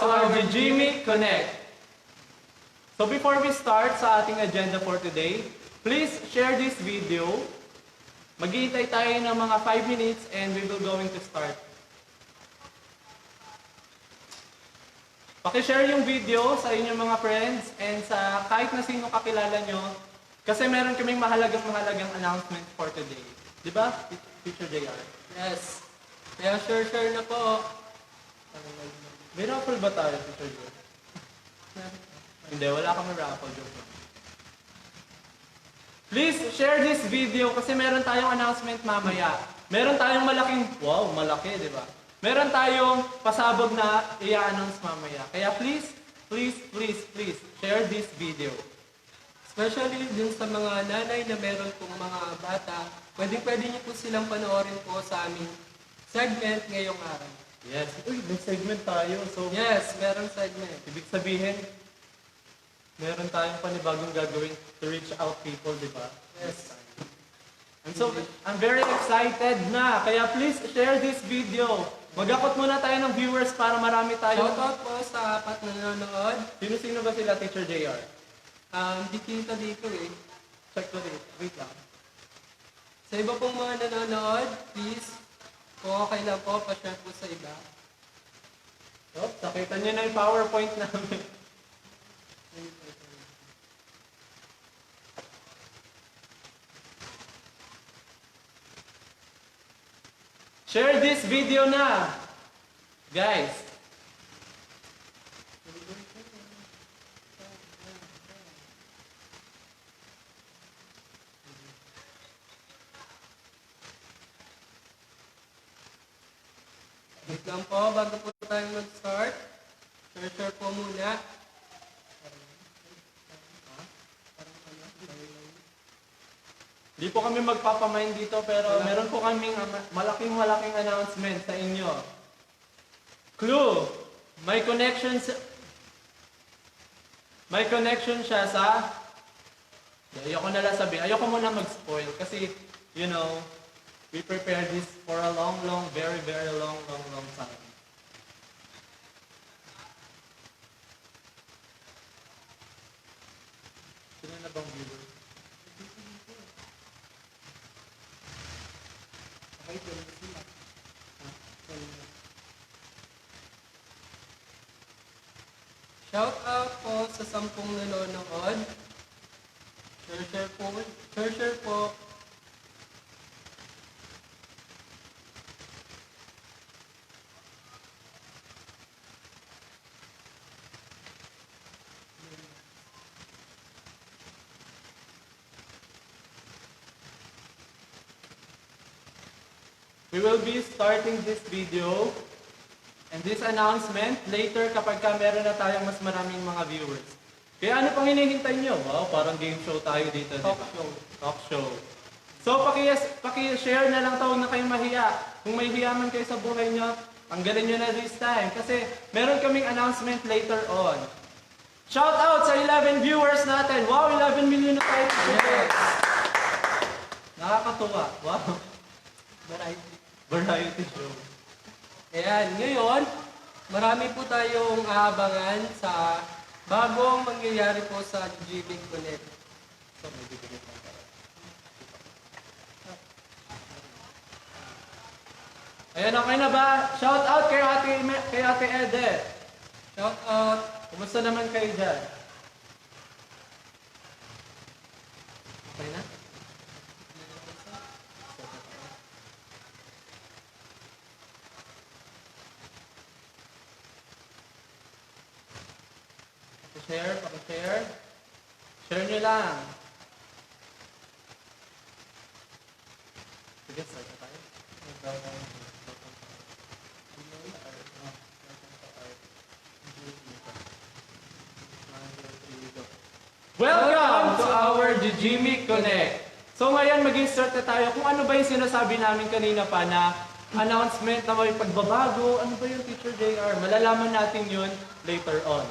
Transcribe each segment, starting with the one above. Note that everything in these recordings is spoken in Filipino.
our Jimmy Connect. So before we start sa ating agenda for today, please share this video. Maghihintay tayo ng mga 5 minutes and we will going to start. Paki-share yung video sa inyong mga friends and sa kahit na sino kakilala nyo kasi meron kaming mahalagang announcement for today. Di ba, Teacher JR? Yes. Kaya share na po. May raffle ba tayo, Teacher JR? Hindi, wala kami raffle. Joke lang. Please share this video kasi meron tayong announcement mamaya. Meron tayong malaking, wow, malaki, di ba? Meron tayong pasabog na i-announce mamaya. Kaya please share this video. Especially din sa mga nanay na meron pong mga bata, pwede niyo po silang panoorin po sa aming segment ngayong araw. Yes. Uy, may segment tayo. So, Yes, meron segment. ibig sabihin, meron tayong panibagong gagawin to reach out people, di ba? Yes. And so, I'm very excited na. Kaya please share this video. Mag-akot muna tayo ng viewers para marami tayo. Shoutout po sa apat na nanonood. Sino-sino ba sila, Teacher JR? Di kita dito eh. Check ko dito. Wait lang. Sa iba pong mga nanonood, please, kung okay lang po, pa-share po sa iba. Oops, nakita niyo na yung PowerPoint namin. Share this video na! Guys! Wait lang po, bago po tayo mag-start. Share po muna. Hindi po kami magpapamind dito pero meron po kaming malaking announcement sa inyo. Clue! May connection siya sa... Ayoko na lang sabihin. Ayoko muna mag-spoil kasi, you know, we prepared this for a very long time. Sino na bang viewer? Shout out po sa 10 nanonood. Share po. We will be starting this video and this announcement later kapag meron na tayong mas maraming mga viewers. Kaya ano pang hinihintay nyo? Wow, parang game show tayo dito. Talk diba? show. Talk show. So, paki-share na lang to, huwag na kayong mahiya. Kung may hiya man kayo sa buhay nyo, tanggalin nyo na this time. Kasi meron kaming announcement later on. Shout out sa 11 viewers natin. Wow, 11 million na tayo. Yes. Nakakatuwa. Wow. Variety show. Ayan, ngayon, marami po tayong aabangan sa bagong mangyayari po sa Jimmy Connect. So, may bibigyan pa tayo. Ayan, okay na ba? Shout out kay Ate Ede. Shout out. Kumusta naman kayo dyan? Okay na? Paki-share. Share nyo lang. Sige, start na tayo. Welcome to our Jimmy Connect. So ngayon mag-start na tayo kung ano ba yung sinasabi namin kanina pa na announcement na may pagbabago. Ano ba yung Teacher JR? Malalaman natin yun later on.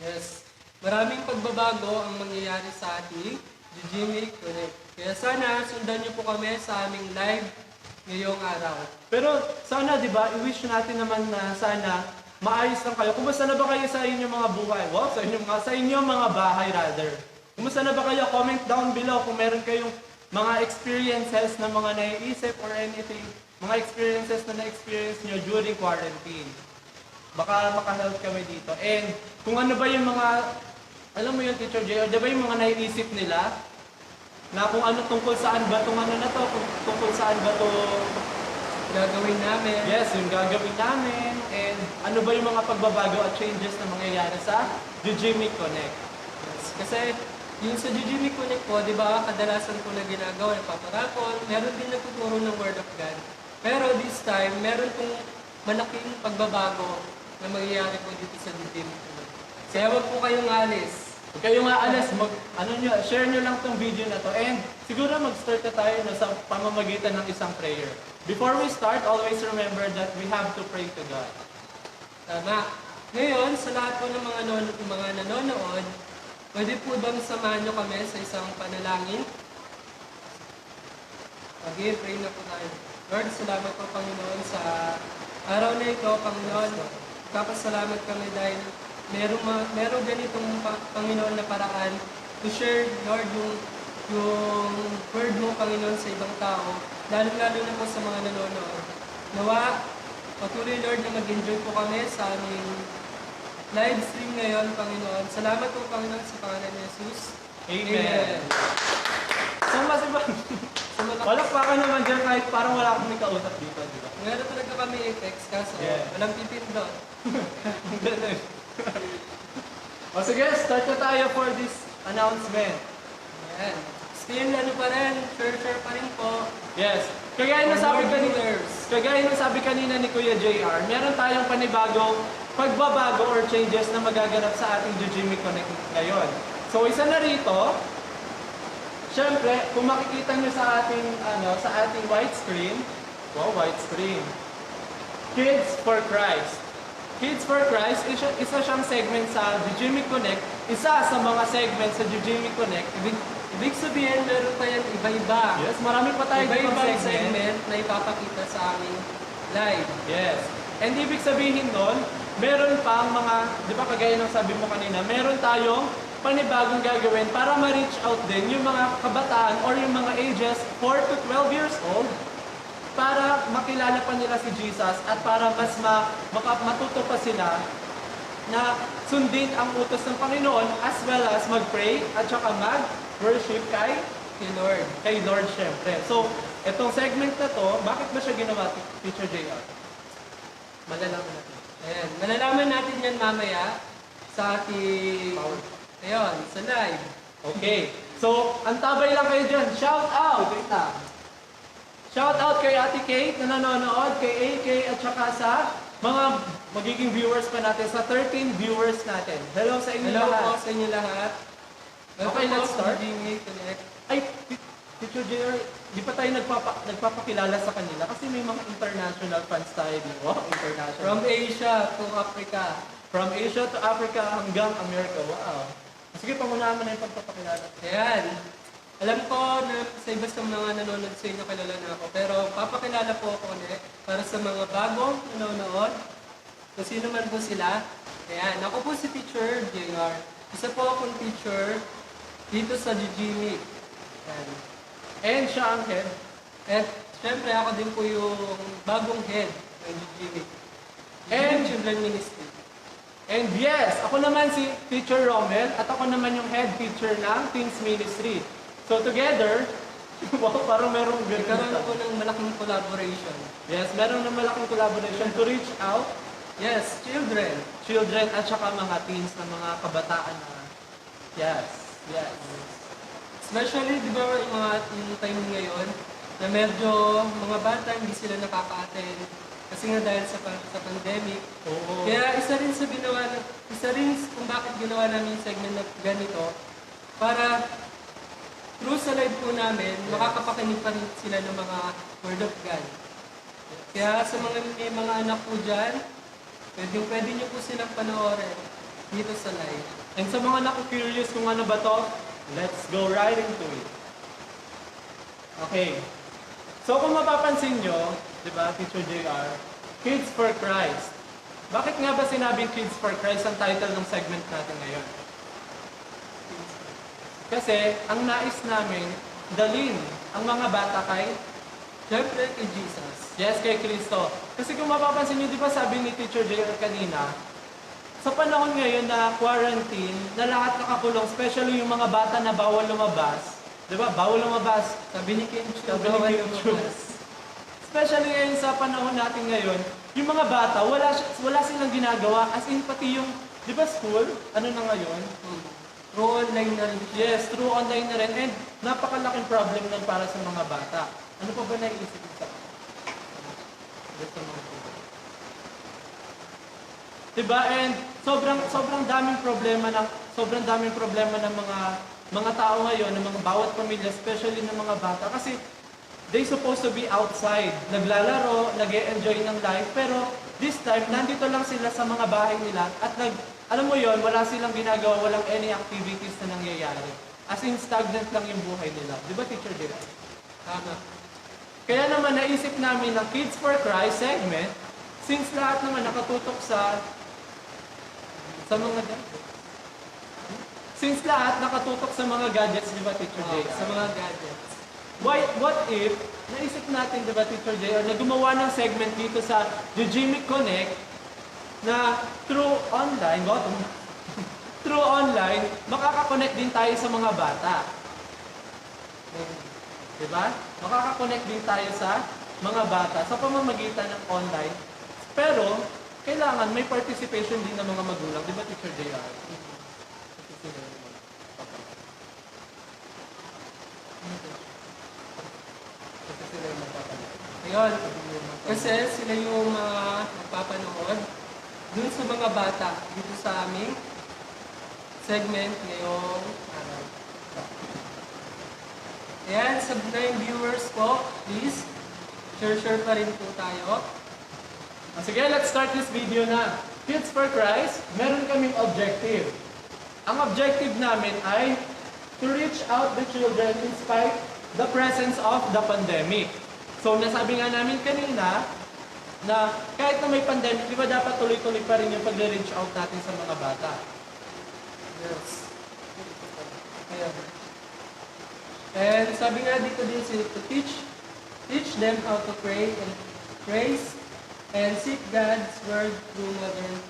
Yes. Maraming pagbabago ang mangyayari sa ating Jimmy Connect. Kaya sana sundan niyo po kami sa aming live ngayong araw. Pero sana, di ba, i-wish natin naman na sana maayos lang kayo. Kumusta na ba kayo sa inyong mga buhay? Wow, sa inyong mga bahay rather. Kumusta na ba kayo? Comment down below kung meron kayong mga experiences na mga naiisip or anything. Mga experiences na na-experience nyo during quarantine. Baka makahelp kami dito. And kung ano ba yung mga, alam mo yung Teacher J, di ba yung mga naiisip nila? Na kung ano tungkol saan ba itong ano na to, kung tungkol saan ba to Gagawin namin. yes, yung gagawin namin, and ano ba yung mga pagbabago at changes na mangyayari sa Jujimik Connect. Yes. Kasi yung sa Jujimik Connect po, di ba, kadalasan po na ginagawa, nagpaparapon, meron din nagtuturo ng Word of God. Pero this time, meron pong malaking pagbabago na mangyayari po dito sa Jujimik Connect. Kaya wag po kayong alis. Huwag kayong aalis, share nyo lang tong video na to, and siguro mag-start na tayo sa pamamagitan ng isang prayer. Before we start, always remember that we have to pray to God. Tama. Ngayon, sa lahat po ng mga nanonood, pwede po bang samahan nyo kami sa isang panalangin? Okay, pray na po tayo. Lord, salamat po Panginoon sa araw na ito, Panginoon. Kapasalamat kami dahil merong ganitong Panginoon na paraan to share, Lord, yung word mo, Panginoon, sa ibang tao, lalo-lalo na po sa mga nanonood. Nawa, patuloy, Lord, na mag-enjoy po kami sa aming live stream ngayon, Panginoon. Salamat po, Panginoon, sa pangalan ni Jesus. Amen. Sama si Bang. Sumalak. Palakpakan naman dyan kahit parang wala akong may kausap dito, di ba? Meron talaga kami Apex, kaso Yeah. walang pipindot. Ang galing. O sige, start na tayo for this announcement. Ayan. Still, ano pa rin, share pa rin po. Yes. Kagaya ng sabi kanina ni Kuya JR, meron tayong panibagong pagbabago or changes na magaganap sa ating Jujimik Connect ngayon. So isa na rito, syempre, kung makikita nyo sa ating white screen, wow, white screen, Kids for Christ. Kids for Christ, isa siyang segment sa Jujimik Connect, isa sa mga segment sa Jujimik Connect. Ibig sabihin, meron pa yan iba-iba. Yes, marami pa tayo Iba-ibang segment. segment na ipapakita sa aming live. Yes. And ibig sabihin nun, meron pang mga, di ba kagaya ng sabi mo kanina, meron tayong panibagong gagawin para ma-reach out din yung mga kabataan or yung mga ages 4 to 12 years old para makilala pa nila si Jesus at para mas matuto pa sila na sundin ang utos ng Panginoon as well as mag-pray at saka mag-worship kay Lord. Kay Lord syempre. So, itong segment na to, bakit ba siya ginawa, Teacher JR? Malalaman natin. Ayan. Malalaman natin yan mamaya sa ating... Ayun, sa live. Okay. So, antabay lang kayo dyan. Shout out! Shout out kay Ate Kate na nanonood, kay AK at saka sa mga magiging viewers pa natin, sa 13 viewers natin. Hello sa inyo Hello lahat. po sa inyo lahat. Okay, let's start. Jimmy Connect. Ay, Teacher JR, di pa tayo nagpapakilala sa kanila kasi may mga international fans tayo dito. Wow, international. From Asia to Africa. From Asia to Africa hanggang America. Wow. Sige, pangunahan mo na yung pagpapakilala. Ayan. Alam ko na sa iba sa mga nanonood sa inyo kilala na ako, pero papakilala po ako ulit para sa mga bagong nanonood. Kung sino man po sila. Ayan, ako po si Teacher JR. Isa po akong teacher dito sa Jujimik. Ayan. And siya ang head. At syempre ako din po yung bagong head ng Jujimik. And- Children Ministry. And yes, ako naman si Teacher Romel at ako naman yung head teacher ng Teens Ministry. So together, wow, parang merong Nagkaroon ganun. po ng malaking collaboration. Yes, meron ng malaking collaboration to reach out Yes, children at saka mga teens na mga kabataan na yes. Especially, di ba, yung time ngayon, na medyo mga bata hindi sila nakaka-attend kasi nga dahil sa pandemic. Oo. Kaya isa rin kung bakit ginawa namin yung segment na ganito, para through sa live po namin, makakapakinig pa rin sila ng mga Word of God. Kaya sa may mga anak po dyan, pwede nyo po silang panoorin dito sa live. And sa mga naku-curious kung ano ba to, let's go right into it. Okay. So kung mapapansin nyo, di ba, Teacher JR, Kids for Christ. Bakit nga ba sinabing Kids for Christ ang title ng segment natin ngayon? Kasi ang nais namin, dalin ang mga bata kay, Siyempre kay Jesus. yes, kay Kristo. Kasi kung mapapansin nyo, di ba sabi ni Teacher JR kanina, sa panahon ngayon na quarantine, na lahat nakakulong, especially yung mga bata na bawal lumabas, di ba, bawal lumabas, Sabi ni Kim Chu, Sabi ni bawal Kim Chu. lumabas. especially ngayon sa panahon natin ngayon, yung mga bata, wala silang ginagawa, as in pati yung, di ba school, ano na ngayon? Through online na rin siya. Yes, through online na rin, and napakalaking problem nun para sa mga bata. Ano pa ba naiisip mo sa diba? And sobrang daming problema ng mga tao ngayon, ng mga bawat pamilya, especially ng mga bata, kasi they supposed to be outside, naglalaro, nag-e-enjoy ng life, pero this time, nandito lang sila sa mga bahay nila, at alam mo yon, wala silang ginagawa, walang any activities na nangyayari. As in, stagnant lang yung buhay nila. Di ba, Teacher Jira? Tama. Kaya naman, naisip namin ng Kids for Christ segment, since lahat naman nakatutok sa mga gadgets. Since lahat nakatutok sa mga gadgets, di ba, Teacher Jira? Sa mga gadgets. What if, naisip natin, di ba, Teacher JR, na gumawa ng segment dito sa The Jimmy Connect na through online, through online, makakakonect din tayo sa mga bata. Di ba? Makakakonect din tayo sa mga bata sa pamamagitan ng online. Pero, kailangan may participation din ng mga magulang. Di ba, Teacher JR? Ayun. Kasi sila yung mga nagpapanood dun sa mga bata dito sa aming segment ngayong araw. Ayan, sa 9 viewers po, please, share pa rin po tayo. Sige, let's start this video na. Kids for Christ, meron kaming objective. Ang objective namin ay to reach out the children in spite the presence of the pandemic. So, nasabi nga namin kanina na kahit na may pandemic, di ba dapat tuloy-tuloy pa rin yung pag-reach out natin sa mga bata? Yes. Ayan. And sabi nga dito din to teach them how to pray and praise and seek God's word through modern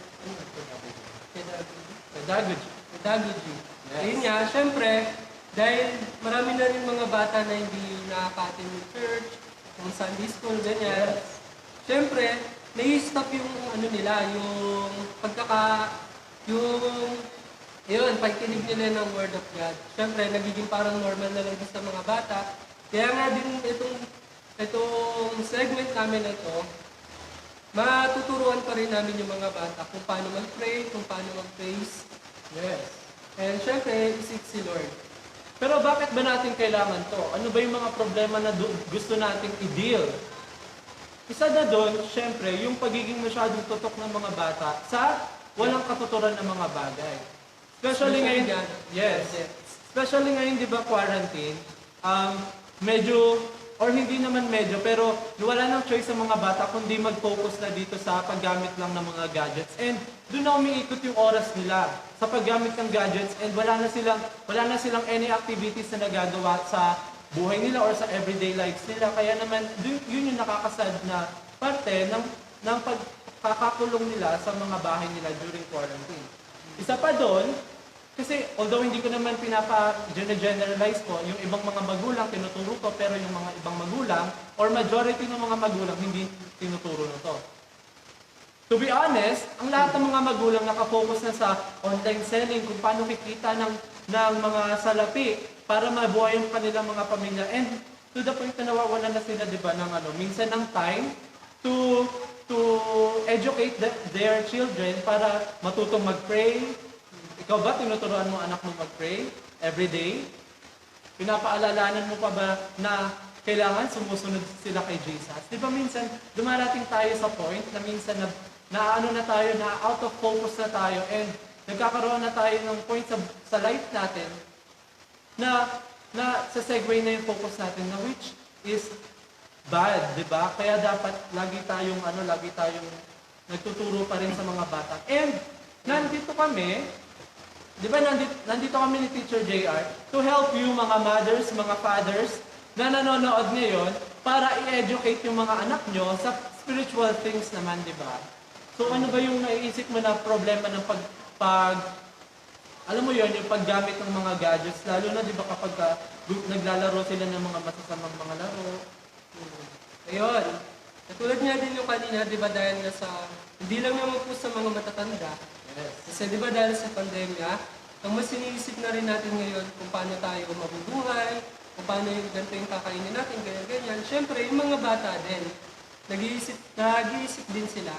pedagogy. Yes. Ayun nga, syempre, dahil marami na rin mga bata na hindi nakaka-attend ng church, yung Sunday school, ganyan. Syempre, nai-stop yung ano nila, yung pagkinig nila ng Word of God. Syempre, nagiging parang normal na lang din sa mga bata. Kaya nga din itong segment namin na ito, matuturuan pa rin namin yung mga bata kung paano mag-pray, kung paano mag-praise. Yes. And syempre, isik si Lord. Pero bakit ba natin kailangan to? Ano ba yung mga problema na gusto nating i-deal? Isa na doon, syempre, yung pagiging masyadong tutok ng mga bata sa walang katuturan ng mga bagay. Especially ngayon, yes. Especially ngayon, di ba, quarantine, medyo, or hindi naman medyo, pero wala nang choice sa mga bata kundi mag-focus na dito sa paggamit lang ng mga gadgets. And doon na umiikot yung oras nila sa paggamit ng gadgets, and wala na silang any activities na nagagawa sa buhay nila or sa everyday lives nila. Kaya naman, yun yung nakakasad na parte ng pagkakakulong nila sa mga bahay nila during quarantine. Isa pa doon, kasi although hindi ko naman generalize ko, yung ibang mga magulang tinuturo ko, pero yung mga ibang magulang, or majority ng mga magulang, hindi tinuturo na to. To be honest, ang lahat ng mga magulang nakafocus na sa online selling, kung paano kikita ng mga salapi para mabuhay ang kanilang mga pamilya. And to the point na nawawalan na sila, di ba, minsan ng time to educate their children para matutong mag-pray. Ikaw ba, tinuturuan mo anak mo mag-pray every day? Pinapaalalanan mo pa ba na kailangan sumusunod sila kay Jesus? Di ba minsan, dumarating tayo sa point na minsan na out of focus na tayo, and nagkakaroon na tayo ng point sa life natin na sa segue na yung focus natin, na which is bad, di ba? Kaya dapat lagi tayong nagtuturo pa rin sa mga bata. And nandito kami, di ba nandito kami ni Teacher JR to help you mga mothers, mga fathers na nanonood ngayon para i-educate yung mga anak nyo sa spiritual things naman, di ba? So ano ba yung naiisip mo na problema ng alam mo yon yung paggamit ng mga gadgets, lalo na di ba kapag naglalaro sila ng mga masasamang mga laro. Ayun. Katulad nga din yung kanina, di ba, dahil nga sa, hindi lang naman po sa mga matatanda. Yes. Kasi di ba dahil sa pandemya, ang mas iniisip na rin natin ngayon kung paano tayo mabubuhay, kung paano yung ganito yung kakainin natin, ganyan-ganyan. Siyempre, yung mga bata din, nag-iisip din sila.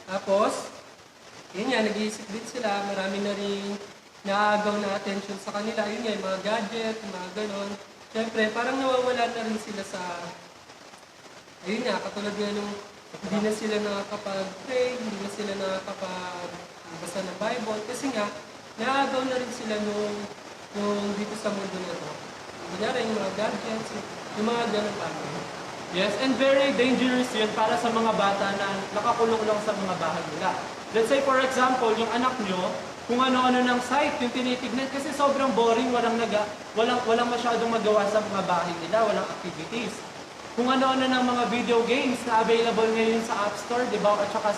Tapos, yun nga, nag-iisip din sila, marami na rin naagaw na attention sa kanila. Yun nga, yung mga gadget, yung mga ganon. Siyempre, parang nawawala na rin sila sa, ayun nga, katulad nga nung hindi na sila nakakapag-pray, hindi na sila nakakapagbasa ng Bible. Kasi nga, naagaw na rin sila nung dito sa mundo na to. Kunyari, yung mga gadgets, yung mga ganon bagay. Yes, and very dangerous yun para sa mga bata na nakakulong lang sa mga bahay nila. Let's say for example, yung anak nyo, kung ano-ano ng site, yung tinitignan, kasi sobrang boring, walang masyadong magawa sa mga bahay nila, walang activities. Kung ano-ano ng mga video games na available ngayon sa App Store, di ba? At saka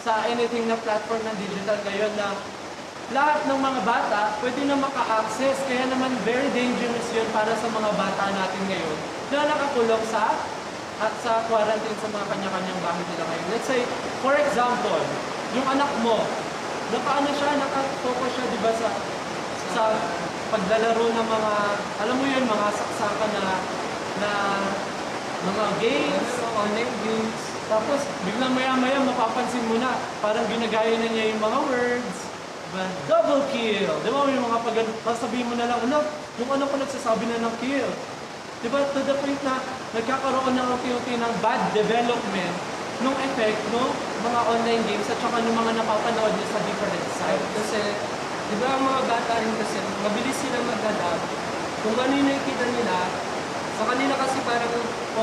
sa anything na platform ng digital ngayon na lahat ng mga bata pwede na maka-access. Kaya naman very dangerous yun para sa mga bata natin ngayon na nakakulong sa quarantine sa mga kanya-kanyang bahay nila ngayon. Let's say, for example, yung anak mo, nakafocus siya, di ba, sa paglalaro ng mga, alam mo yun, mga saksakan na mga games, Online games. tapos biglang maya-maya mapapansin mo na, parang ginagaya na niya yung mga words, diba? Double kill! Di ba, yung mga sabihin mo na lang, yung ano ko nagsasabi na ng kill. Di ba, to the point na nagkakaroon ng unti-unti ng bad development nung effect no mga online games at saka ng mga napapanood niya sa different sites. Kasi, di ba ang mga bata rin kasi, mabilis sila mag-adapt. Kung ano yung nakikita nila, sa kanila kasi parang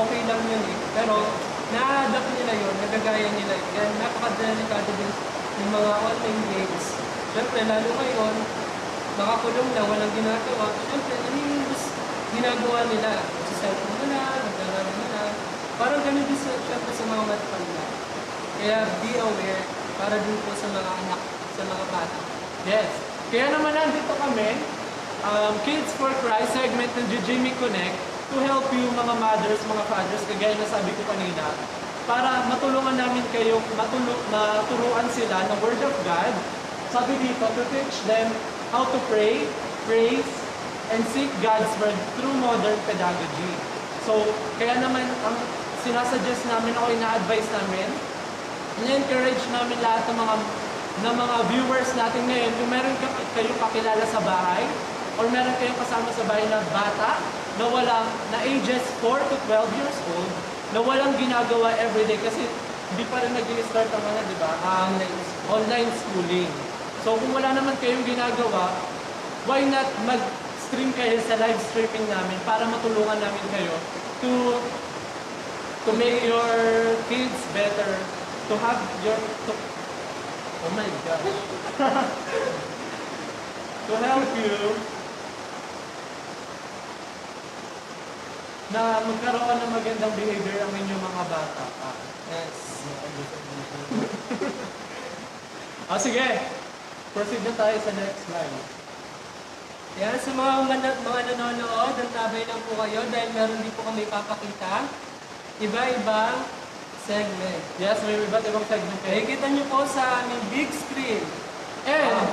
okay lang yun eh. Pero, na-adapt nila yun, nagagaya nila yun. Kaya napaka-delikado din yung mga online games. Siyempre, lalo ngayon, nakakulong lang, walang ginagawa. Siyempre, ano yung ginagawa nila? Sa cellphone nila, naglalaro nila. Parang ganun din siyempre sa mga matatanda. Kaya be aware para din po sa mga anak, sa mga bata. Yes. Kaya naman nandito kami, Kids for Christ segment ng Jimmy Connect to help you mga mothers, mga fathers, kagaya na sabi ko kanina, para matulungan namin kayo, maturuan sila ng Word of God. Sabi dito, to teach them how to pray, praise, and seek God's Word through modern pedagogy. So, kaya naman, ang sinasuggest namin, ako ina-advise namin, ina-encourage namin lahat ng mga viewers natin ngayon, kung meron kayong kakilala sa bahay, or meron kayong kasama sa bahay na bata, na ages 4 to 12 years old, na walang ginagawa everyday, kasi hindi pa rin nag-start ang mga, di ba, online schooling. So, kung wala naman kayong ginagawa, why not mag-stream kayo sa live streaming namin para matulungan namin kayo to make your kids better, to have your, oh my gosh, to help you na magkaroon ng magandang behavior ang inyong mga bata. Yes. Sige, proceed na tayo sa next slide. Yan, sa mga nanonood, antabay lang po kayo dahil meron din po kami papakita. Iba-ibang segment. Yes, may iba't ibang segment kayo. Nakikita nyo po sa aming big screen. And,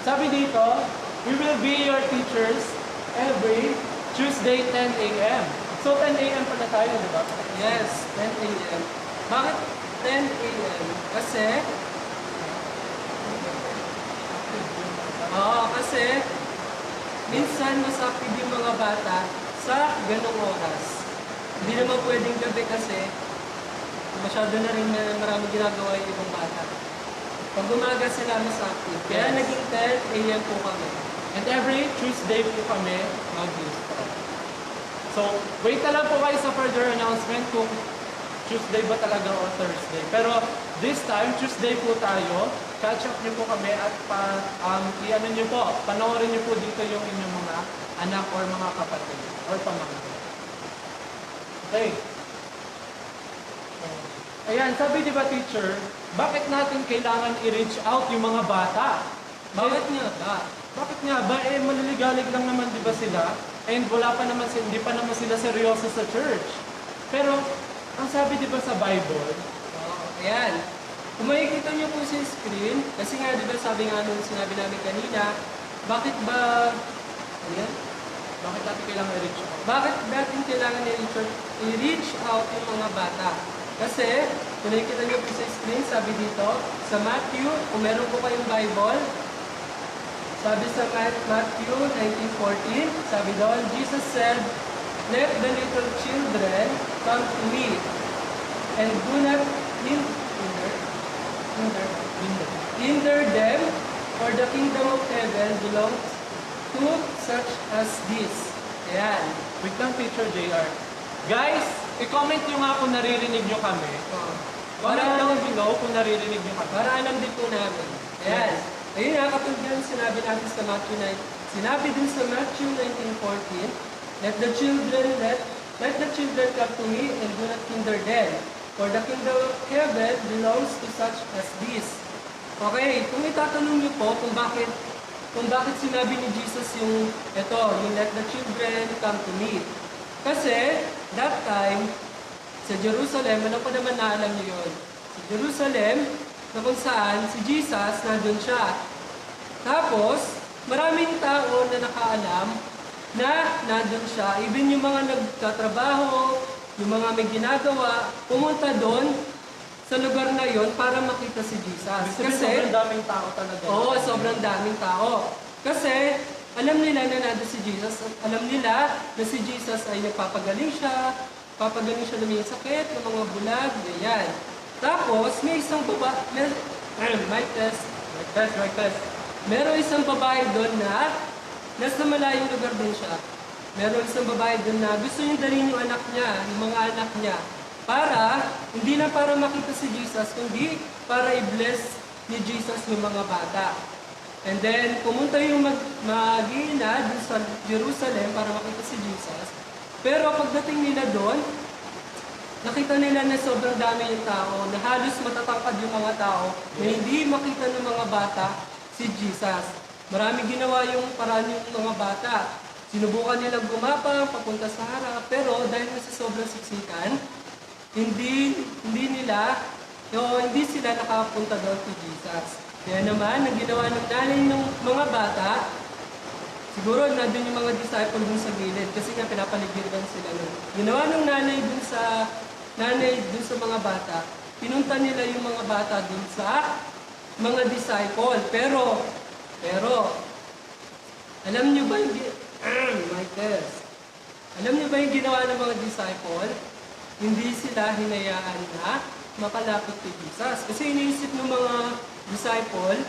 sabi dito, we will be your teachers every Tuesday, 10 a.m. So, 10 a.m. pala tayo, di ba? Yes, 10 a.m. Bakit 10 a.m.? Kasi minsan mas active yung mga bata sa ganong oras. Hindi naman pwedeng gabi kasi masyado na rin maraming ginagawa yung ibang bata. Pag umaga sila mas active. Kaya Yes. naging 10 a.m. po kami. And every Tuesday po kami mag-start. So, wait na lang po kayo sa further announcement kung Tuesday ba talaga o Thursday. Pero this time, Tuesday po tayo. Catch up niyo po kami at i-ano niyo po, panoorin niyo po dito yung inyong mga anak or mga kapatid or pamangkin. Okay. Ayan, sabi di ba teacher, bakit natin kailangan i-reach out yung mga bata? Bakit nga ba? Bakit nga ba? Eh, maliligalig lang naman di ba sila? And wala pa naman, hindi pa naman sila seryoso sa church. Pero, ang sabi di ba sa Bible, Ayan. Kung makikita niyo po sa screen, kasi nga, di ba sabi nga nung sinabi namin kanina, bakit ba, ayan, bakit natin kailangan i-reach out? bakit natin kailangan i-reach out yung mga bata? Kasi, kung nakikita niyo po sa screen, sabi dito, sa Matthew, kung meron po kayong Bible, sabi sa Matthew 19:14, sabi doon, Jesus said, "Let the little children come to me, and do not hinder them, for the kingdom of heaven belongs to such as this." Ayan. Wait lang, teacher JR. Guys, i-comment nyo nga kung naririnig nyo kami. Comment Para, down below kung naririnig nyo kami. para alam din po namin. Ayan. Ayun nga, katulad yan, sinabi natin sa Matthew 9. Sinabi din sa Matthew 19:14, let the children come to me and do not hinder them, for the kingdom of heaven belongs to such as this. Okay, kung itatanong niyo po kung bakit sinabi ni Jesus yung let the children come to me. Kasi, that time, sa Jerusalem, ano pa naman na alam niyo yun? Sa Jerusalem, na kung saan si Jesus nandun siya. Tapos, maraming tao na nakaalam na nandun siya. Even yung mga nagtatrabaho, yung mga may ginagawa, pumunta doon sa lugar na yon para makita si Jesus. Kasi, sobrang daming tao talaga. Oo, sobrang daming tao. Kasi, alam nila na nandun si Jesus. At alam nila na si Jesus ay nagpapagaling siya. Papagaling siya ng mga sakit, ng mga bulag, ganyan. Tapos, may isang mic test. Meron isang babae doon na nasa malayong lugar din siya. Meron isang babae doon na gusto niya dalhin yung anak niya, yung mga anak niya, para, hindi na para makita si Jesus, kundi para i-bless ni Jesus yung mga bata. And then, pumunta yung mag-iina dun sa Jerusalem para makita si Jesus. Pero pagdating nila doon, nakita nila na sobrang dami yung tao, na halos matatangkad yung mga tao, na hindi makita ng mga bata si Jesus. Marami ginawa yung paraan yung mga bata. Sinubukan nilang gumapang, papunta sa harap, pero dahil sa sobrang siksikan, hindi sila nakapunta doon kay Jesus. Kaya naman, ang ginawa ng nanay ng mga bata, siguro nandun yung mga disciple dun sa gilid kasi nga pinapaligiran sila nun. Ginawa ng nanay dun sa mga bata, pinunta nila yung mga bata dun sa mga disciple. Pero, alam niyo ba yung alam niyo ba yung ginawa ng mga disciple? Hindi sila hinayaan na makalapit kay Jesus. Kasi iniisip ng mga disciple,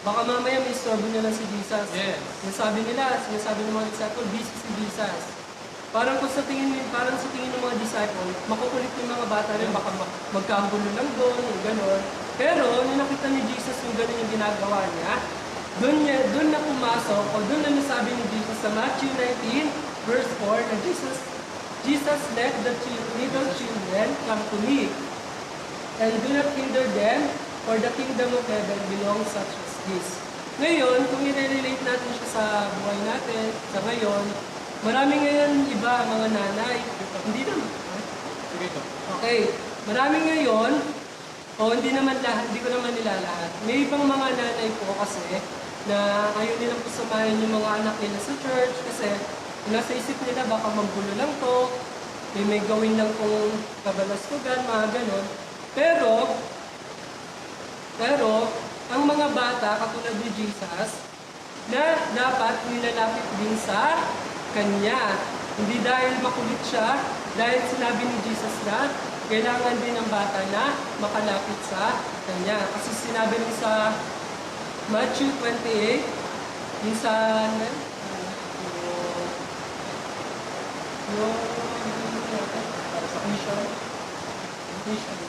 baka mamaya may istorbo nila si Jesus. Yes. Sinasabi ng mga disciple, busy si Jesus. Parang sa tingin ng mga disciple, makukulit yung mga bata rin, baka magkagulo lang doon, yung gano'n. Pero, nung nakita ni Jesus yung gano'n yung ginagawa niya, doon na pumasok, o doon na nasabi ni Jesus sa Matthew 19, verse 4, na Jesus let the little children come to me, and do not hinder them, for the kingdom of heaven belongs such as this. Ngayon, kung i-relate natin siya sa buhay natin, sa ngayon, marami ngayon iba, mga nanay, hindi naman. Okay, marami ngayon, hindi ko naman nila lahat. May ibang mga nanay po kasi, na ayaw nilang pasamahin yung mga anak nila sa church, kasi nasa isip nila baka magulo lang to, may gawin lang kung kabalastugan, mga ganon. Pero, ang mga bata, katulad ni Jesus, na dapat nilalapit din sa Kanya. Hindi dahil makulit siya, dahil sinabi ni Jesus na kailangan din ng bata na makalapit sa Kanya. Kasi sinabi rin sa Matthew 28, yung sa mission.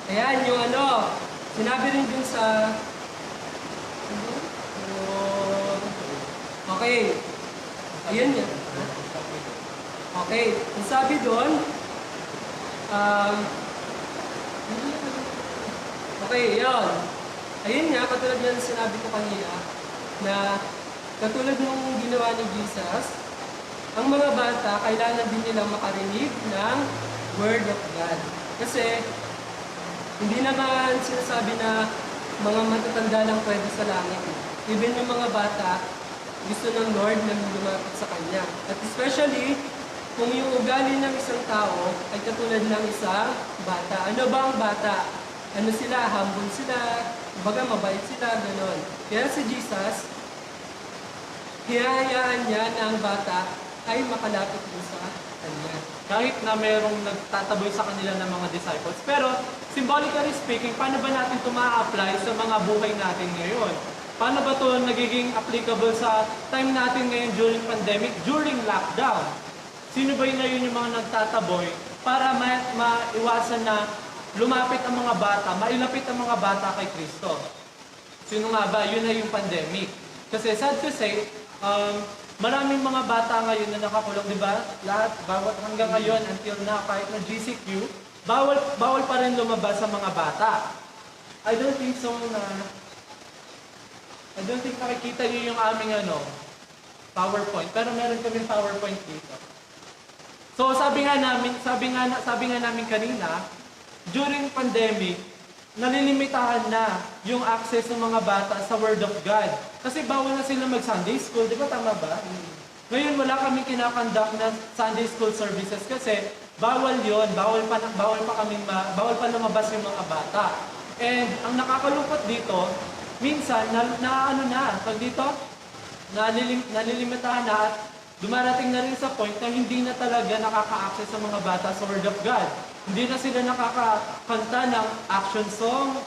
Ayan, yung ano, sinabi rin dun sa... Okay. Ayun yan. Okay. Ang sabi doon, okay, yun. Ayun nga, katulad nga ng sinabi ko kanina, na katulad nung ginawa ni Jesus, ang mga bata, kailangan din nilang makarinig ng Word of God. Kasi, hindi naman sinasabi na mga matatanda lang pwede sa langit. Even yung mga bata, gusto ng Lord na lumapit sa Kanya. At especially, kung yung ugali ng isang tao ay katulad ng isang bata. Ano ba ang bata? Ano sila? Humble sila, baga mabait sila, gano'n. Kaya si Jesus, hinahayaan niya na ang bata ay makalapit din sa Kanya. Kahit na merong nagtataboy sa kanila ng mga disciples. Pero, symbolically speaking, paano ba natin ito ma-apply sa mga buhay natin ngayon? Paano ba ito nagiging applicable sa time natin ngayon during pandemic, during lockdown? Sino ba yun ngayon yung mga nagtataboy para maiwasan na lumapit ang mga bata, mailapit ang mga bata kay Kristo? Sino nga ba? Yun na yung pandemic. Kasi sad to say, maraming mga bata ngayon na nakakulong, di ba? Lahat, hanggang ngayon, until now, kahit na GCQ, bawal pa rin lumabas sa mga bata. I don't think nakikita niyo yung aming PowerPoint, pero meron kaming PowerPoint dito. So sabi nga namin kanina, during pandemic, nalilimitahan na yung access ng mga bata sa Word of God. Kasi bawal na sila mag-Sunday school, di ba tama ba? Ngayon wala kaming kinakonduct na Sunday school services kasi bawal yon, bawal pa lumabas yung mga bata. And ang nakakalungkot dito, minsan, nalilimitahan na at dumarating na rin sa point na hindi na talaga nakaka-access sa mga bata sa Word of God. Hindi na sila nakakakanta ng action song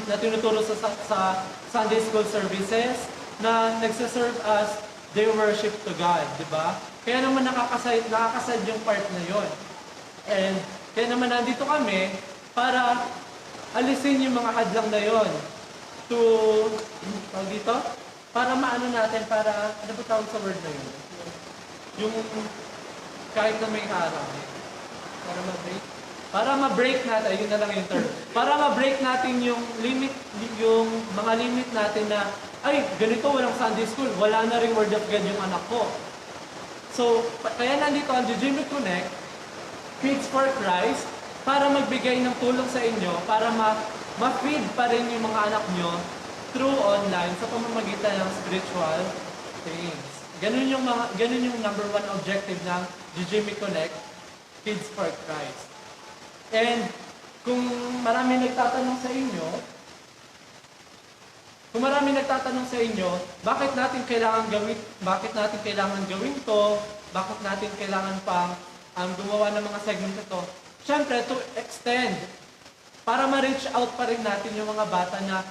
na tinuturo sa Sunday school services na nagsaserve as their worship to God, di ba? Kaya naman nakakasad yung part na yon. And kaya naman nandito kami para alisin yung mga hadlang na yon. Dito, para maano natin, ano ba tawag sa word na yun? Yung kahit na may harang. Para ma-break natin, yun na lang yung term. Para ma-break natin yung mga limit natin na, ay, ganito, walang Sunday school, wala na rin Word of God yung anak ko. So, kaya nandito ang Jimmy Connect, Kids for Christ, para magbigay ng tulong sa inyo, para ma-feed pa rin yung mga anak nyo through online sa pamamagitan ng spiritual things. Ganun yung number one objective ng GGME Connect, Kids for Christ. And kung marami nagtatanong sa inyo, bakit natin kailangan gawin to, bakit natin kailangan pang gumawa ng mga segment ito? Siyempre, to extend, para ma-reach out pa rin natin yung mga bata na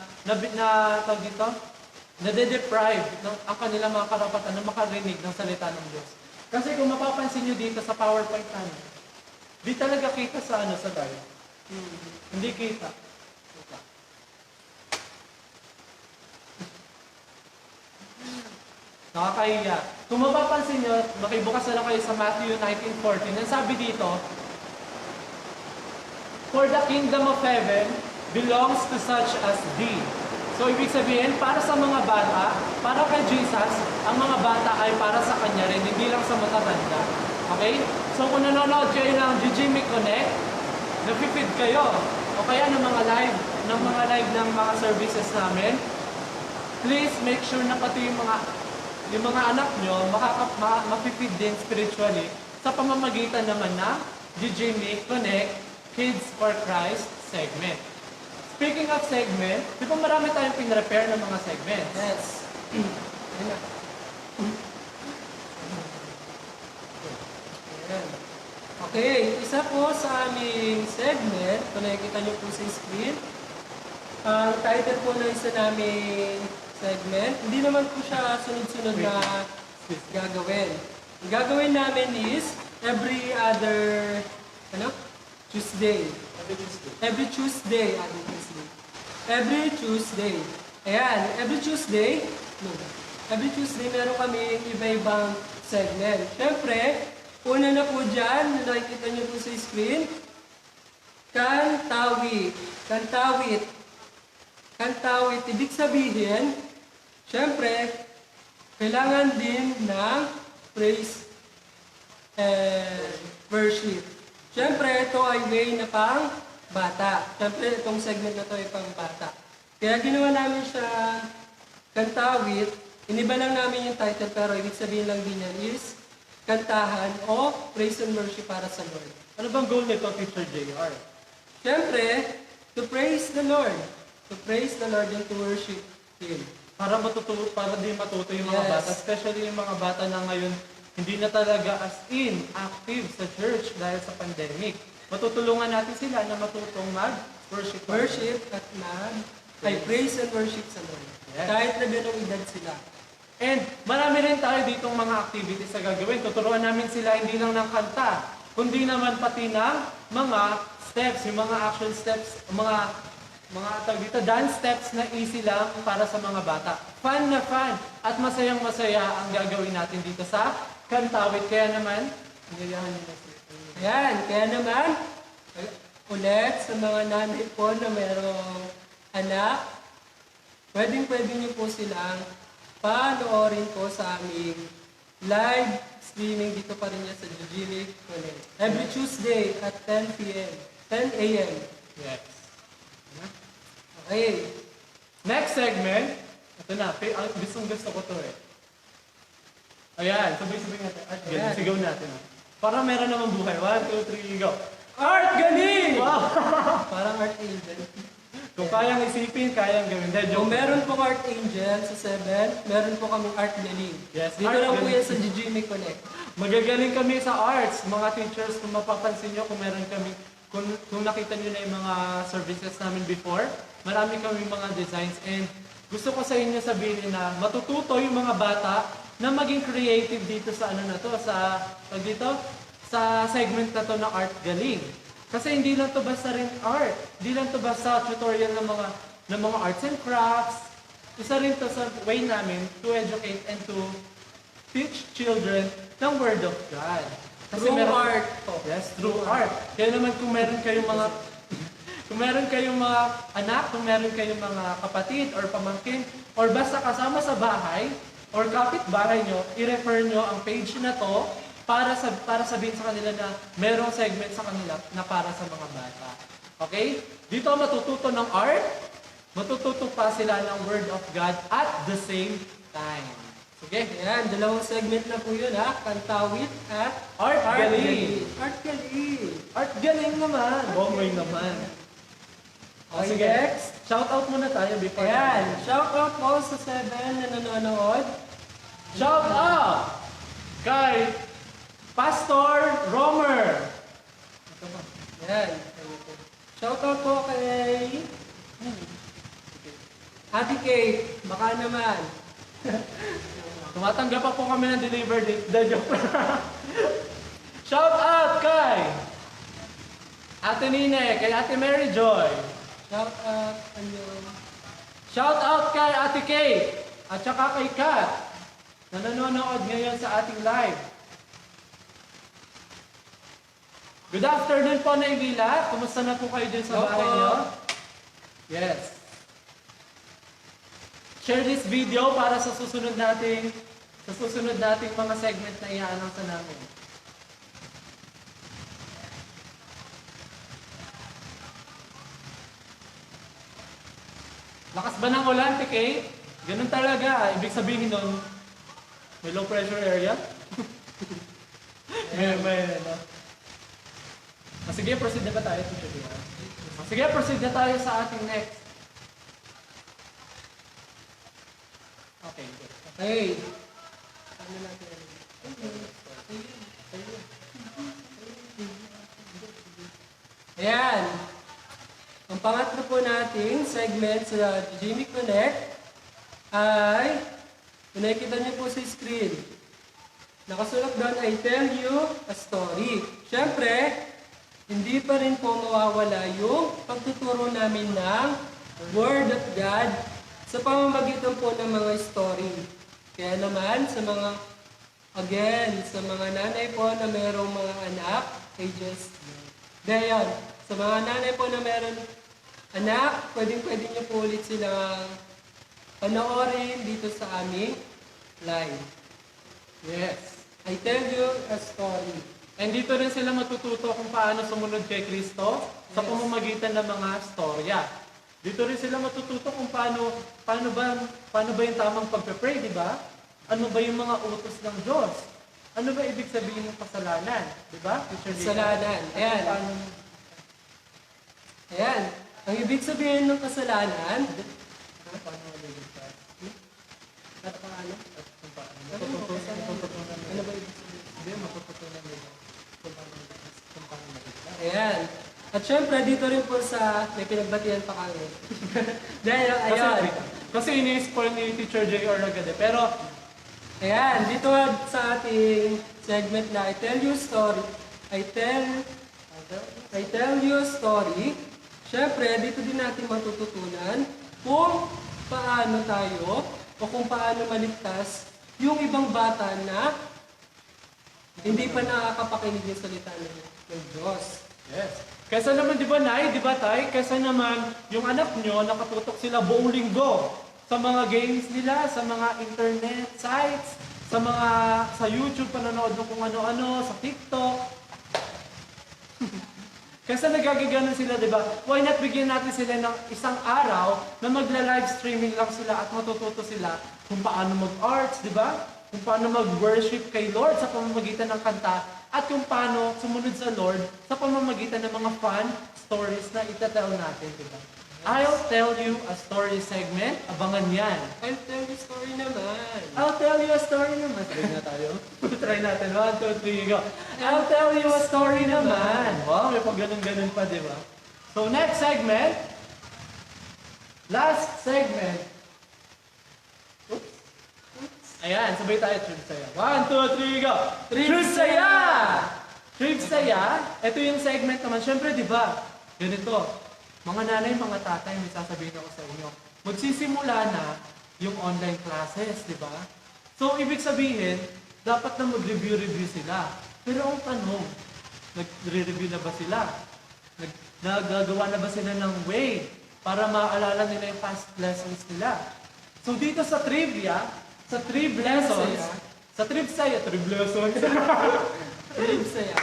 nade-deprive ng ang kanilang mga karapatan na makarinig ng salita ng Diyos. Kasi kung mapapansin nyo dito sa PowerPoint namin, di talaga kita sa live. Hindi kita. Nakakahiya. Kung mapapansin nyo, makibukas na lang kayo sa Matthew 19:14. Ang sabi dito, "For the kingdom of heaven belongs to such as thee." So, ibig sabihin, para sa mga bata, para kay Jesus, ang mga bata ay para sa Kanya rin, hindi lang sa matatanda. Okay? So, kung nanonood kayo ng GGME Connect, napipid kayo. O kaya ng mga live ng mga services namin, please make sure na pati yung mga anak nyo mapipid din spiritually sa pamamagitan naman na GGME Connect Kids for Christ segment. Speaking of segment, di ba marami tayong pin-repair ng mga segments? Yes. Okay, isa po sa aming segment, kung nakikita nyo po sa screen, ang title po ng isa naming segment, hindi naman po siya sunod-sunod na gagawin. Ang gagawin namin is every other, Tuesday. Every Tuesday. Every Tuesday. Ayan, every Tuesday, meron kami iba-ibang segment. Siyempre, una na po dyan, nakikita nyo po sa screen, Kantawit. Kantawit, ibig sabihin, siyempre, kailangan din ng praise and worship. Siyempre, ito ay way na pang bata. Siyempre, itong segment na ito ay pang bata. Kaya ginawa namin siya Kantawit. Iniba lang namin yung title, pero ibig sabihin lang din yan is kantahan o praise and worship para sa Lord. Ano bang goal nito, Teacher JR? Siyempre, to praise the Lord. To praise the Lord and to worship Him. Para di matuto yung mga Yes. bata, especially yung mga bata na ngayon hindi na talaga as in active sa church dahil sa pandemic. Matutulungan natin sila na matutong mag-worship. Worship at praise and worship sa Lord. Yes. Kahit na ganong edad sila. And marami rin tayo ditong mga activities na gagawin. Tuturuan namin sila hindi lang ng kanta, kundi naman pati ng mga steps, yung mga action steps, dance steps na easy lang para sa mga bata. Fun na fun at masayang masaya ang gagawin natin dito sa Kantawit. Kaya naman, Ayan, kaya naman, ulit sa mga nanay po na mayroong anak, pwede niyo po silang panoorin po sa aming live streaming dito pa rin yan sa Jujimik Connect. Every Tuesday at 10 p.m. 10 a.m. yes. Okay. Next segment, ito na, gusto ko to eh. Ayan, sabay-sabay natin. Art galing, Ayan. sigaw natin. Para meron naman buhay. 1, 2, 3, go! Art galing! Wow! Parang Art Angel. Kung kayang isipin, kayang gawin. Dahil Kung joke. meron pong Art Angel sa 7, meron po kaming Art Galing. Yes, Dito Art lang po Galing. yan sa Jujimik Connect. Magagaling kami sa arts. Mga teachers, kung mapapansin nyo, kung meron kami, kung nakita nyo na yung mga services namin before, marami kami mga designs. And gusto ko sa inyo sabihin na matututo yung mga bata na maging creative dito sa ano na to, sa segment na to na Art Galing. Kasi hindi lang to basta rin art. Hindi lang to basta tutorial ng mga arts and crafts. Isa rin to sa way namin to educate and to teach children ng Word of God. Through art. Yes, through art. Kaya naman kung meron kayong mga anak, kung meron kayong mga kapatid or pamangkin, or basta kasama sa bahay, or kapitbahay nyo, i-refer nyo ang page na to para sabihin sa kanila na merong segment sa kanila na para sa mga bata. Okay? Dito matututo ng art, matututo pa sila ng Word of God at the same time. Sige? Ayan, dalawang segment na po yun ha. Kantawit at Art Galing. Art Galing. Art Galing naman. Bongoy naman. O Okay, sige, next. shout out muna tayo before. Ayan, shout out po sa 7 na nanonood. Shout out kay Pastor Romer. Ayan. Shout out po kay Ate Kate. Baka naman. Tumatanggap pa po kami ng deliver date. Joke. Shout out kay Ate Nine, kay Ate Mary Joy. Shout out, ano. Shout out kay Ate Kate at saka kay Kat na nanonood ngayon sa ating live. Good afternoon po, Naivila. Kumusta na po kayo dyan sa bahay Opo. niyo? Yes. Share this video para sa susunod nating mga segment na i-announce namin. Lakas ba ng ulan, TK? Ganun talaga. Ibig sabihin nun, may low pressure area? ano? Sige, proceed na ba tayo? Sige, proceed na tayo sa ating next. Okay, good. Okay. Ano natin? Ayan. Ang pangatlo po nating segment sa Jimmy Connect ay, kung nakikita niyo po sa screen, Nakasulat doon, I tell you a story. Siyempre, hindi pa rin po mawawala yung pagtuturo namin ng Word of God sa pamamagitan po ng mga story. Kaya naman, sa mga nanay po na mayroong mga anak, sa mga nanay po na mayroong anak, pwedeng-pwede niyo po ulit silang panoorin dito sa aming live. Yes. I tell you a story. And dito rin sila matututo kung paano sumunod kay Kristo sa Yes. pamamagitan ng mga storya. Dito rin sila matututo kung paano ba yung tamang pagpe-pray, di ba? Ano ba yung mga utos ng Diyos? Ano ba ibig sabihin ng kasalanan? Di ba? Teacher Lita? Kasalanan. Ayan. Ayan. Ang ibig sabihin ng kasalanan, Paano maligtas? at paano? At kung paano? Matututunan. Ano ba ibig sabihin? Hindi, matututunan nila kung paano maligtas. Kung paano maligtas. Ayan. At syempre, dito rin po may pinagbatian pa kami. Dahil, ayan. Kasi ini-spoil ni Teacher J.R. agad eh. Pero, Ayan, dito sa ating segment na I tell you a story. I tell you a story. Syempre, dito din natin matututunan kung paano tayo o kung paano maligtas yung ibang bata na hindi pa nakakapakinig ng salita ng Diyos. yes. Kesa naman, di ba, Nay? Di ba, Tay? Kesa naman, yung anak nyo, nakatutok sila buong linggo sa mga games nila, sa mga internet sites, sa YouTube, panonood ng kung ano-ano, sa TikTok. Kesa nagagaganon sila, di ba? Why not bigyan natin sila ng isang araw na magla-live streaming lang sila at matututo sila kung paano mag-arts, di ba? Kung paano mag-worship kay Lord sa pamamagitan ng kanta at kung paano sumunod sa Lord sa pamamagitan ng mga fun stories na itatell natin, di ba? I'll tell you a story segment. Abangan yan. I'll tell you a story naman. I'll tell you a story naman. Try na tayo. Try natin. 1, 2, 3, go. I'll tell you a story naman. Wow, may pag ganun-ganun pa, di ba? So, next segment. Last segment. Oops. Ayan, sabay tayo. Trip saya. 1, 2, 3, go. Trip saya! Trip saya. Ito yung segment naman. Siyempre, di ba? Ganito. Mga nanay, mga tatay, may sasabihin ako sa inyo. Magsisimula na yung online classes, di ba? So, ibig sabihin, dapat na mag-review sila. Pero ang tanong, nag-review na ba sila? Nagagawa na ba sila ng way para maalala nila yung past lessons nila? So, dito sa trivia, sa trib lessons, sa trib saya, trib lessons. Trip saya.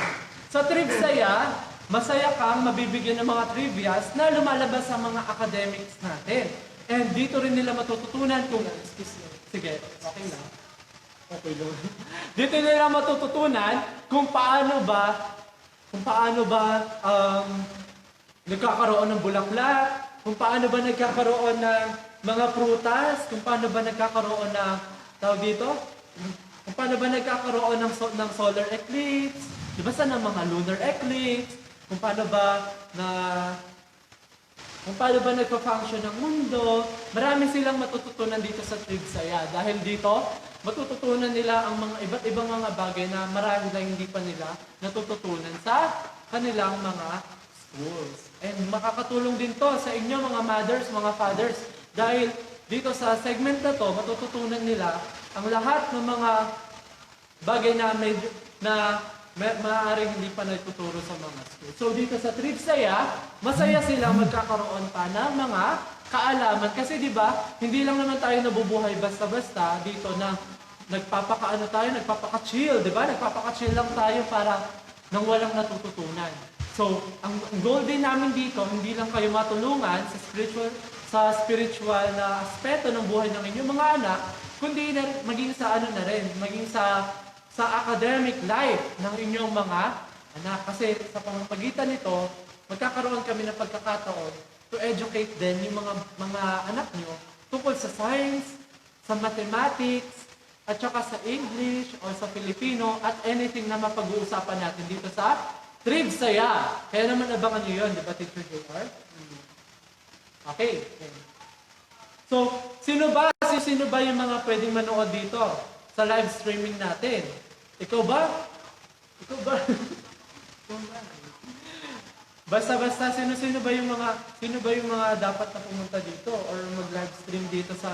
Sa trip saya, masaya kang mabibigyan ng mga trivias na lumalabas sa mga academics natin. And dito rin nila matututunan kung... Excuse me. Sige, okay lang. Okay lang. Dito nila matututunan kung paano ba nagkakaroon ng bulaklak, kung paano ba nagkakaroon ng mga prutas, kung paano ba nagkakaroon ng, tawag dito? Kung paano ba nagkakaroon ng solar eclipse, di ba sa ng mga lunar eclipse, kung paano ba nagpa-function ng mundo. Marami silang matututunan dito sa Trigsaya. Dahil dito, matututunan nila ang mga iba't ibang mga bagay na marami na hindi pa nila natututunan sa kanilang mga schools. And makakatulong din to sa inyo mga mothers, mga fathers. Dahil dito sa segment na to, matututunan nila ang lahat ng mga bagay na maaaring hindi pa nagtuturo sa mga school. So dito sa Trigsaya, masaya silang magkakaroon pa ng mga kaalaman. Kasi di ba, hindi lang naman tayo nabubuhay basta-basta dito na nagpapaka-chill, di ba? Nagpapaka-chill lang tayo para nang walang natututunan. So, ang goal din namin dito, hindi lang kayo matulungan sa spiritual na aspeto ng buhay ng inyong mga anak, kundi maging sa academic life ng inyong mga anak. Kasi sa pamamagitan nito, magkakaroon kami ng pagkakataon to educate din yung mga anak nyo tungkol sa science, sa mathematics, at saka sa English o sa Filipino at anything na mapag-uusapan natin dito sa Trigsaya. Kaya naman abangan nyo yun, di ba, Teacher JR? Okay. So, sino ba yung mga pwedeng manood dito sa live streaming natin? Ikaw ba? Ikaw ba? Ikaw ba? Basta-basta sino ba yung mga dapat na pumunta dito or mag-live stream dito sa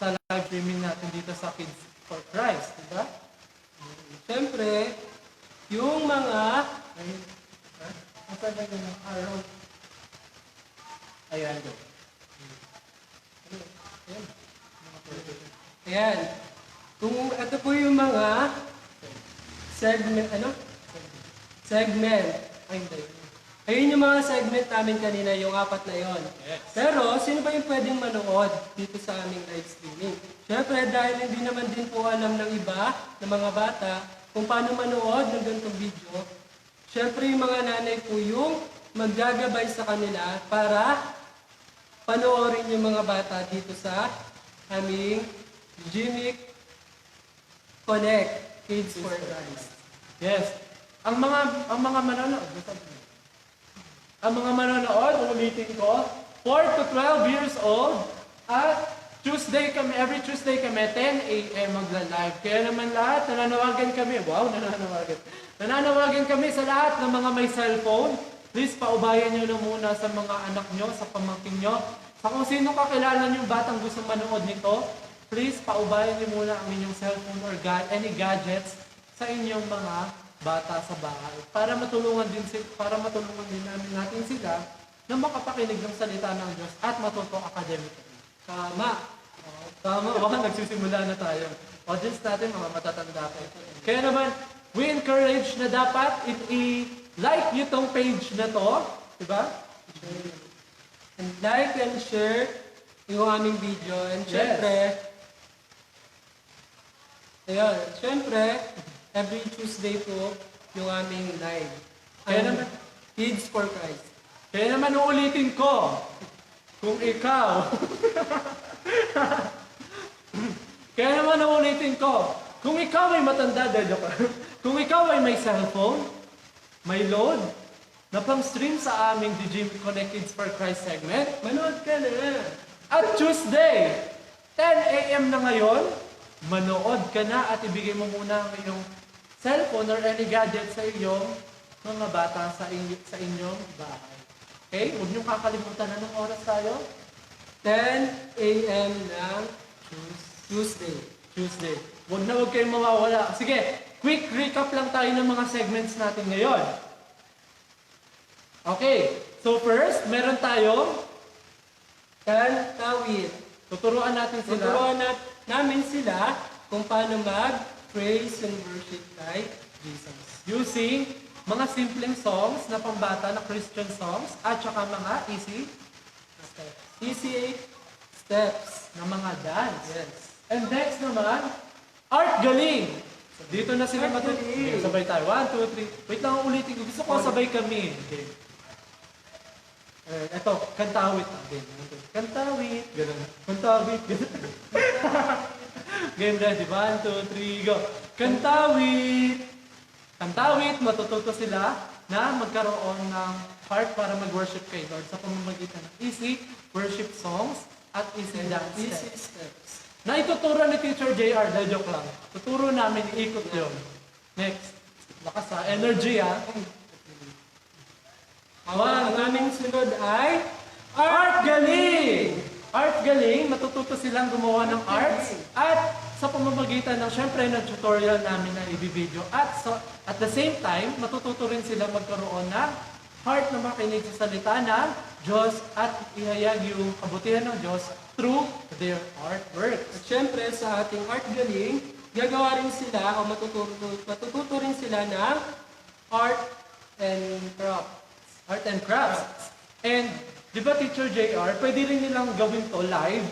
live streaming natin dito sa Kids for Christ, di ba? Siyempre, yung mga Nasaan na yung araw? Ayan, go. Ayan. Kung ito po yung mga segment, Segment. Ay, hindi. Ayun yung mga segment namin kanina, yung 4 na yon. Yes. Pero, sino ba yung pwedeng manood dito sa aming live streaming? Siyempre, dahil hindi naman din po alam ng iba, ng mga bata, kung paano manood ng ganitong video, siyempre yung mga nanay po yung maggagabay sa kanila para panoorin yung mga bata dito sa aming Gimic Connect Kids for Christ. Yes. Ang mga manonood, ulitin ko, 4 to 12 years old, at every Tuesday kami, 10 a.m. magla-live. Kaya naman lahat, nananawagan kami. Wow, nananawagan. Nananawagan kami sa lahat ng mga may cellphone. Please, paubayan nyo na muna sa mga anak nyo, sa pamangkin nyo. Sa kung sino kakilala nyo batang gusto manood nito, please, paubayan nyo muna ang inyong cellphone or any gadgets sa inyong mga bata sa bahay. Para matulungan din natin sila na makapakinig ng salita ng Diyos at matuto academically. Tama. Tama, baka nagsisimula na tayo. Audience natin, mga matatanda pa. Kaya naman, we encourage na dapat i-like nyo tong page na to. Diba? And like and share yung aming video. And syempre, every Tuesday po yung aming live. Kaya Ang naman, Kids for Christ. kaya naman uulitin ko, kung ikaw, kung ikaw ay matanda, kung ikaw ay may cellphone, may load, na pang-stream sa aming DG Connect Kids for Christ segment, manood ka na. At Tuesday, 10 a.m. na ngayon, manood ka na at ibigay mo muna ang iyong cellphone or any gadget sa iyong mga bata sa inyong bahay. Okay? Huwag niyong kakalimutan na ng oras tayo. 10 a.m. ng Tuesday. Huwag na huwag kayong mawawala. Sige, quick recap lang tayo ng mga segments natin ngayon. Okay, so first, meron tayo Kantawid. tuturuan natin sila. Tuturuan namin sila kung paano mag-praise and worship kay Jesus. Using mga simpleng songs na pambata na Christian songs at saka mga easy steps. na mga dance. Yes. And next naman, art galing. Dito na sila Art galing. Okay, sabay tayo. 1, 2, 3. Wait lang, ulitin ko. Gusto ko sabay kami. Okay. Ito, kantawit natin. Kantawit. Ganun. Kantawit. Ganun. Game ready. 1, 2, 3, go. Kantawit. Kantawit, matututo sila na magkaroon ng heart para mag-worship kay Lord sa pamamagitan ng easy worship songs at easy dance Easy steps. steps. Na ituturo ni Teacher JR, dahil joke lang. Tuturo namin, ikot yun. Next. Lakas ha. Energy ha. Ang aming sunod ay Art Galing! Art Galing, matututo silang gumawa ng arts at sa pamamagitan ng syempre ng tutorial namin na i-video at at the same time, matututo rin sila magkaroon ng heart na makinig sa salita ng Diyos at ihayag yung kabutihan ng Diyos through their artwork. At syempre sa ating art galing, gagawa rin sila o matututo rin sila ng art and crafts. Art and crafts. And, di ba Teacher JR, pwede rin nilang gawin to live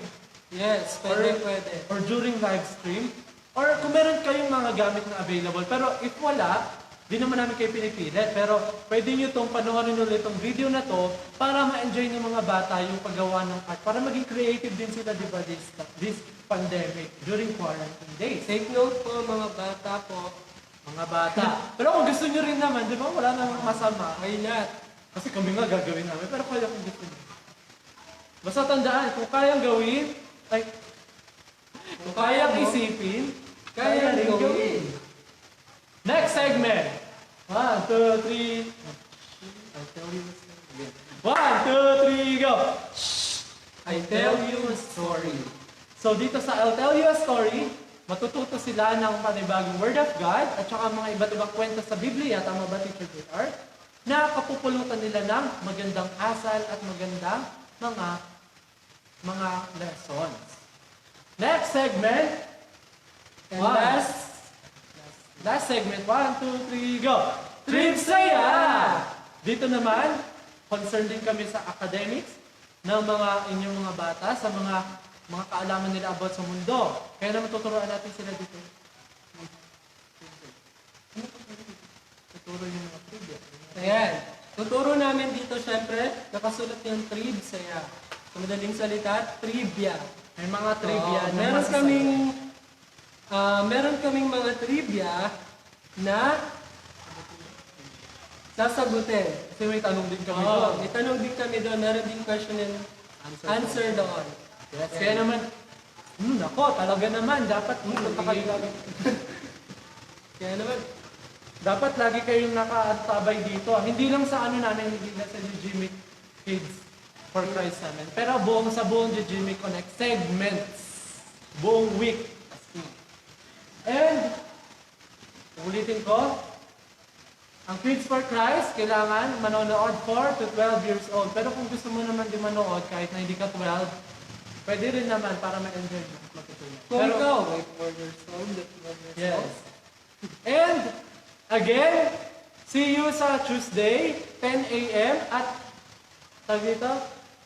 Yes, pwede. or during live stream. Or kung meron kayong mga gamit na available. Pero if wala, di naman namin kayo pinipilit. Pero pwede nyo itong panoorin ulit itong video na to para ma-enjoy ng mga bata yung paggawa ng art. Para maging creative din sila, di ba, this pandemic, during quarantine days. Take note po mga bata po. Mga bata. Pero kung gusto nyo rin naman, di ba, wala namang masama. Why not? Kasi kami nga gagawin namin, pero kaya kung gusto nyo. Basta tandaan, kung kayang gawin, kung kayang isipin, Kaya rin rin gawin. Next segment. 1, 2, 3. I'll tell you a story. 1, 2, 3, go! I tell you a story. So dito sa I'll Tell You a Story, matututo sila ng panibagong Word of God at saka mga iba't ibang kwento sa Biblia, tama ba Teacher JR? Na kapupulutan nila ng magandang asal at magandang mga lessons. Next segment. And One. Last segment. 1, 2, 3, go! Trivia! Dito naman, concerned din kami sa academics ng mga inyong mga bata, sa mga kaalaman nila about sa mundo. Kaya naman tuturuan natin sila dito. Tuturo yung mga trivia. Ayan. Tuturo namin dito, syempre, nakasulat yung trivia. Sa madaling salita, trivia. May mga trivia na meron masasaya. meron kaming mga trivia na sasagutin. Kasi may tanong din kami Oo, doon. may tanong din kami doon. Meron din question and answer doon. Yes. Kaya naman, nako, talaga naman, dapat punta kayo lagi. Kaya naman, Dapat lagi kayong nakaantabay dito. Hindi lang sa ano namin, hindi lang sa GGMIC Kids for Christ namin. Pero sa buong GGMIC Connect segments. Buong week. And, ulitin ko, ang Kids for Christ, kailangan manonood 4 to 12 years old. Pero kung gusto mo naman din manood, kahit na hindi ka 12, pwede rin naman para ma-enjoy mo. Matutunan. kung Pero, ikaw, like 4 years old, 12 years yes. old. And, again, see you sa Tuesday, 10 a.m. at, tawag dito,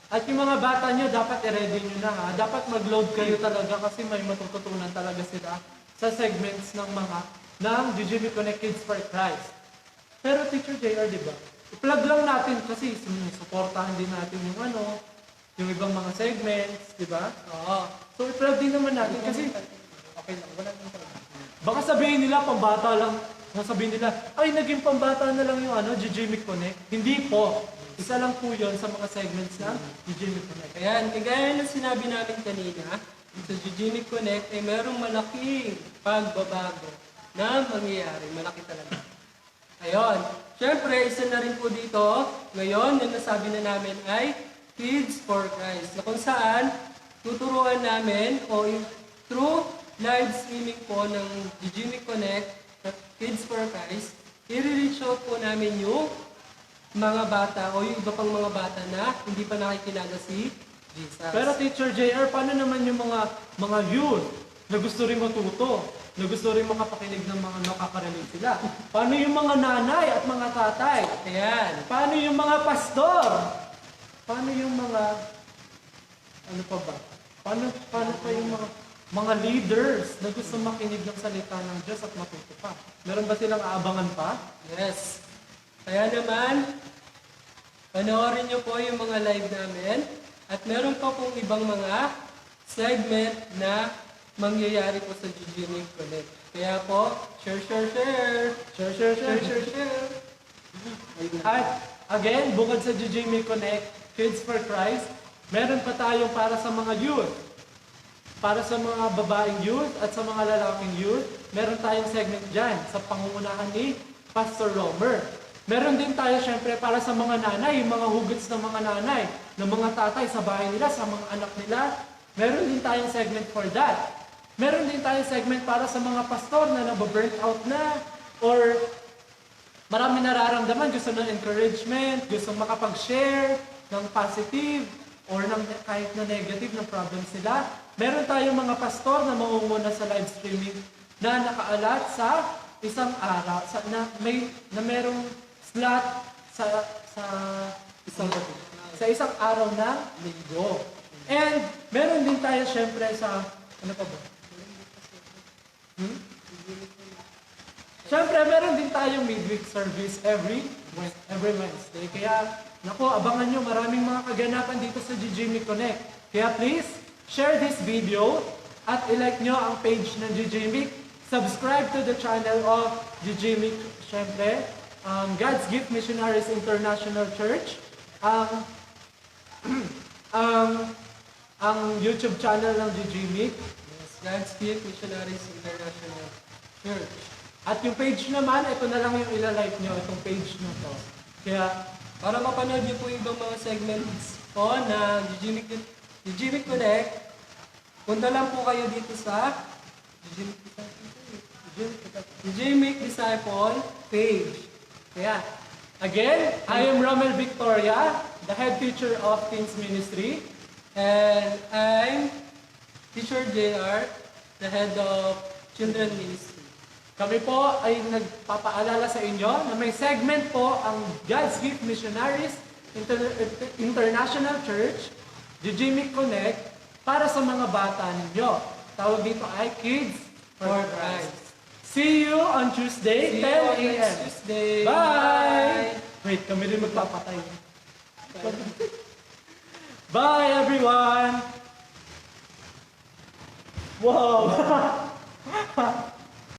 at yung mga bata nyo, dapat i-ready nyo na ha. Dapat mag-load kayo talaga kasi may matututunan talaga sila sa segments ng GGB Connect Kids for Christ. Pero Teacher JR, di ba? I-plug lang natin kasi supportahan din natin yung ibang mga segments, di ba? Oo. So i-plug din naman natin kasi, okay lang, wala nang talaga. Baka sabihin nila, pambata lang. Sabihin nila, ay, naging pambata na lang yung GGMIC Connect. Hindi po. Isa lang po yun sa mga segments ng GGMIC Connect. Ayan, kagaya ng sinabi namin kanina, sa GGMIC Connect ay merong malaking pagbabago na mangyayari. Malaki talaga. Ayun. Siyempre, isa na rin po dito, ngayon, yung nasabi na namin ay Kids for Christ. Na kung saan, tuturuan namin o through live streaming po ng GGMIC Connect at Kids for Christ, i-reach out po namin yung mga bata o yung iba pang mga bata na hindi pa nakikilala si Jesus. Pero Teacher JR, paano naman yung mga youth na gusto rin matuto, na gusto rin makapakinig ng mga nakaka-relate sila? Paano yung mga nanay at mga tatay? Ayan. Paano yung mga pastor? Paano yung mga, ano pa ba? Paano pa yung mga leaders na gusto makinig ng salita ng Diyos at matuto pa? Meron ba silang aabangan pa? Yes. Kaya naman, panoorin niyo po yung mga live namin at meron pa pong ibang mga segment na mangyayari po sa GGMIC Connect. Kaya po, share. At again, bukod sa GGMIC Connect, Kids for Christ, meron pa tayong para sa mga youth. Para sa mga babaeng youth at sa mga lalaking youth, meron tayong segment dyan sa pangungunahan ni Pastor Romer. Meron din tayo syempre para sa mga nanay, yung mga hugots ng mga nanay, ng mga tatay sa bahay nila, sa mga anak nila. Meron din tayong segment for that. Meron din tayong segment para sa mga pastor na nababurnt out na, or marami nararamdaman, gusto ng encouragement, gusto makapag-share ng positive, or ng kahit na negative na problems nila. Meron tayong mga pastor na mangunguna sa live streaming na nakaalat sa isang araw, na merong slot sa isang araw ng linggo. And meron din tayo syempre sa, ano pa ba? Syempre, meron din tayong midweek service every Wednesday. Kaya, abangan nyo, maraming mga kaganapan dito sa GGMIC Connect. Kaya please, share this video at ilike nyo ang page ng GGMIC. Subscribe to the channel of GGMIC, syempre, God's Gift Missionaries International Church, ang YouTube channel ng GGMIC, God's Gift Missionaries International Church. At yung page naman, ito na lang yung ilalike nyo, itong page na to. Kaya, Para mapanood niyo po yung ibang mga segments po na Gigimic Connect, punta lang po kayo dito sa Gigimic Disciple page. kaya, again, I am Romel Victoria, the head teacher of Teens Ministry. And I'm Teacher JR, the head of Children Ministry. Kami po ay nagpapaalala sa inyo na may segment po ang God's Gift Missionaries International Church, Gigimic Connect, para sa mga bata ninyo. Tawag dito ay Kids for Christ. See you on Tuesday, See 10 you on a.m. next Tuesday. Bye! Wait, kami rin magpapatay. Bye, everyone! Wow!